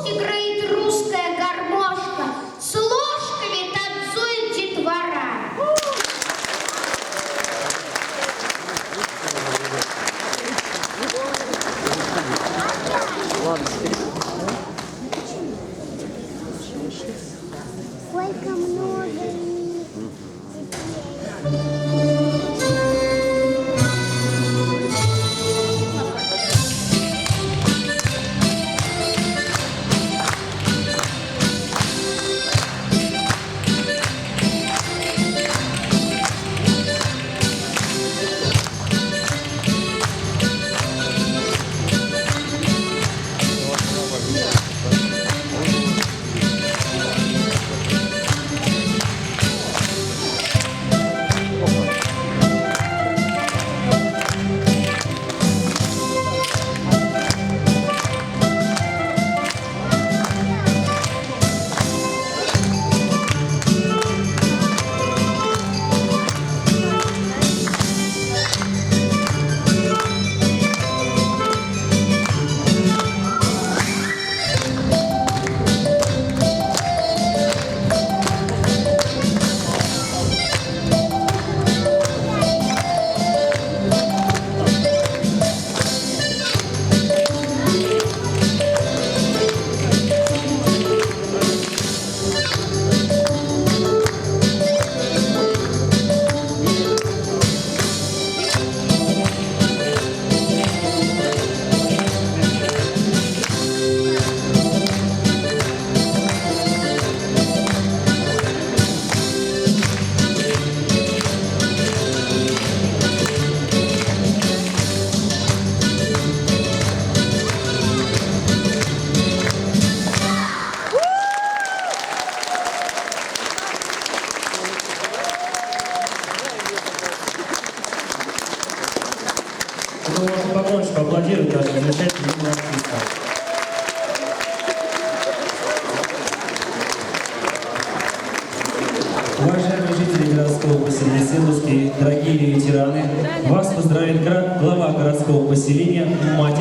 Пусть играет русская гармошка, с ложками танцует детвора. Сколько много Ваши поклонники аплодируют даже замечательный артиста. Уважаемые жители городского поселения Селовский, дорогие ветераны, вас поздравит глава городского поселения Матиш.